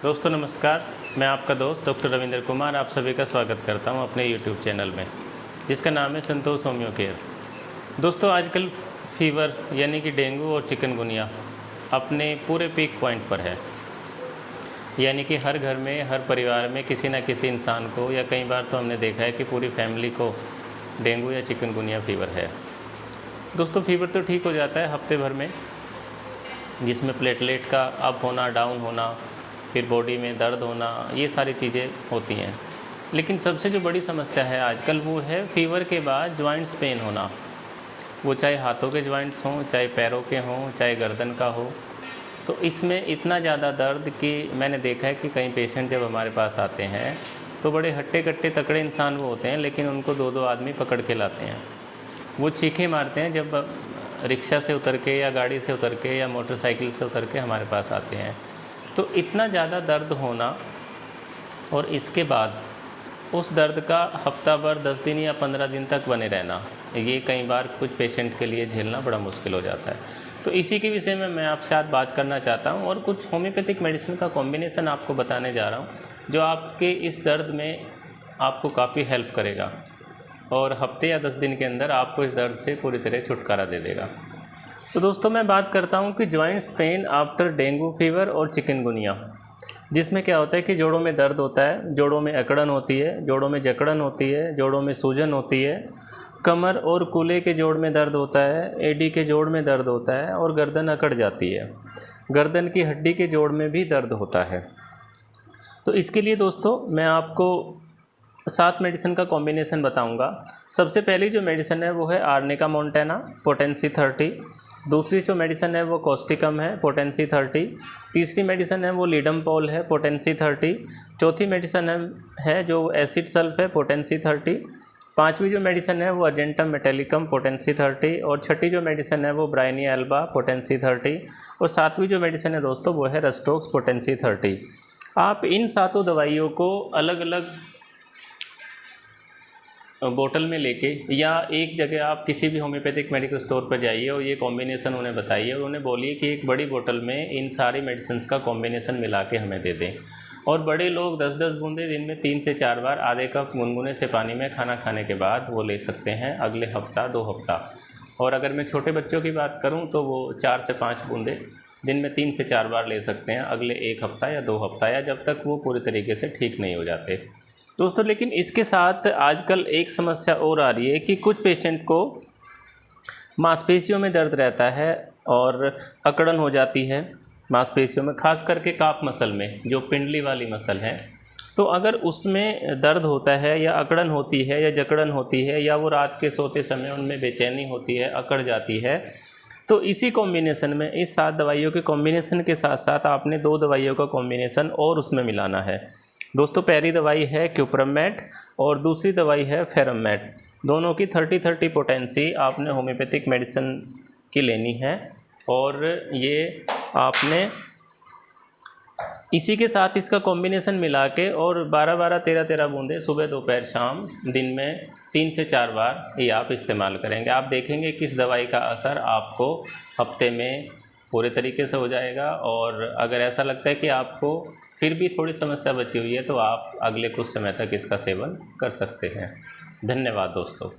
दोस्तों नमस्कार, मैं आपका दोस्त डॉक्टर रविंद्र कुमार आप सभी का स्वागत करता हूं अपने यूट्यूब चैनल में, जिसका नाम है संतोष होम्यो केयर। दोस्तों आजकल फीवर यानी कि डेंगू और चिकनगुनिया अपने पूरे पीक पॉइंट पर है। यानी कि हर घर में, हर परिवार में किसी न किसी इंसान को, या कई बार तो हमने देखा है कि पूरी फैमिली को डेंगू या चिकनगुनिया फीवर है। दोस्तों फीवर तो ठीक हो जाता है हफ्ते भर में, जिसमें प्लेटलेट का अप होना, डाउन होना, फिर बॉडी में दर्द होना, ये सारी चीज़ें होती हैं। लेकिन सबसे जो बड़ी समस्या है आजकल वो है फीवर के बाद जॉइंट्स पेन होना। वो चाहे हाथों के जॉइंट्स हों, चाहे पैरों के हों, चाहे गर्दन का हो। तो इसमें इतना ज़्यादा दर्द कि मैंने देखा है कि कई पेशेंट जब हमारे पास आते हैं तो बड़े हट्टे कट्टे तकड़े इंसान वो होते हैं, लेकिन उनको दो दो आदमी पकड़ के लाते हैं। वो चीखें मारते हैं जब रिक्शा से उतर के या गाड़ी से उतर के या मोटरसाइकिल से उतर के हमारे पास आते हैं। तो इतना ज़्यादा दर्द होना और इसके बाद उस दर्द का हफ्ता भर, 10 दिन या 15 दिन तक बने रहना, ये कई बार कुछ पेशेंट के लिए झेलना बड़ा मुश्किल हो जाता है। तो इसी के विषय में मैं आपसे आज बात करना चाहता हूँ और कुछ होम्योपैथिक मेडिसिन का कॉम्बिनेशन आपको बताने जा रहा हूँ, जो आपके इस दर्द में आपको काफ़ी हेल्प करेगा और हफ्ते या 10 दिन के अंदर आपको इस दर्द से पूरी तरह छुटकारा दे देगा। तो दोस्तों मैं बात करता हूँ कि joints pain after dengue fever और चिकनगुनिया, जिसमें क्या होता है कि जोड़ों में दर्द होता है, जोड़ों में अकड़न होती है, जोड़ों में जकड़न होती है, जोड़ों में सूजन होती है, कमर और कूल्हे के जोड़ में दर्द होता है, एडी के जोड़ में दर्द होता है और गर्दन अकड़ जाती है। गर्दन की हड्डी के जोड़ में भी दर्द होता है। तो इसके लिए दोस्तों मैं आपको 7 मेडिसिन का कॉम्बिनेशन बताऊंगा। सबसे पहली जो मेडिसिन है वो है आर्निका मोंटेना, पोटेंसी 30। दूसरी जो मेडिसिन है वो कॉस्टिकम है, पोटेंसी 30। तीसरी मेडिसिन है वो लीडमपोल है, पोटेंसी 30। चौथी मेडिसिन है जो एसिड सल्फ है, पोटेंसी 30। पांचवी जो मेडिसिन है वो अर्जेंटम मेटेलिकम, पोटेंसी 30। और छठी जो मेडिसिन है वो ब्राइनिया एल्बा, पोटेंसी 30। और सातवीं जो मेडिसिन है दोस्तों वो है रस्टोक्स, पोटेंसी 30। आप इन सातों दवाइयों को अलग अलग बोतल में लेके या एक जगह आप किसी भी होम्योपैथिक मेडिकल स्टोर पर जाइए और ये कॉम्बिनेशन उन्हें बताइए और उन्हें बोलिए कि एक बड़ी बोतल में इन सारी मेडिसिन का कॉम्बिनेशन मिला के हमें दे दें। और बड़े लोग 10-10 बूंदे दिन में 3 से 4 बार आधे कप गुनगुने से पानी में खाना खाने के बाद वो ले सकते हैं अगले हफ्ता 2 हफ्ता। और अगर मैं छोटे बच्चों की बात करूँ तो वो 4 से 5 बूंदे दिन में 3 से 4 बार ले सकते हैं अगले 1 हफ्ता या 2 हफ्ता, या जब तक वो पूरी तरीके से ठीक नहीं हो जाते दोस्तों। लेकिन इसके साथ आजकल एक समस्या और आ रही है कि कुछ पेशेंट को मांसपेशियों में दर्द रहता है और अकड़न हो जाती है मांसपेशियों में, खास करके काफ मसल में, जो पिंडली वाली मसल है। तो अगर उसमें दर्द होता है या अकड़न होती है या जकड़न होती है या वो रात के सोते समय उनमें बेचैनी होती है, अकड़ जाती है, तो इसी कॉम्बिनेशन में, इस 7 दवाइयों के कॉम्बिनेशन के साथ साथ आपने 2 दवाइयों का कॉम्बिनेशन और उसमें मिलाना है दोस्तों। पहली दवाई है क्यूप्रमेट और दूसरी दवाई है फेरमेट। दोनों की 30-30 पोटेंसी आपने होम्योपैथिक मेडिसिन की लेनी है और ये आपने इसी के साथ इसका कॉम्बिनेशन मिला के और 12-12, 13-13 बूंदे सुबह, दोपहर, शाम, दिन में 3 से 4 बार ये आप इस्तेमाल करेंगे। आप देखेंगे कि इस दवाई का असर आपको हफ्ते में पूरे तरीके से हो जाएगा। और अगर ऐसा लगता है कि आपको फिर भी थोड़ी समस्या बची हुई है तो आप अगले कुछ समय तक इसका सेवन कर सकते हैं। धन्यवाद दोस्तों।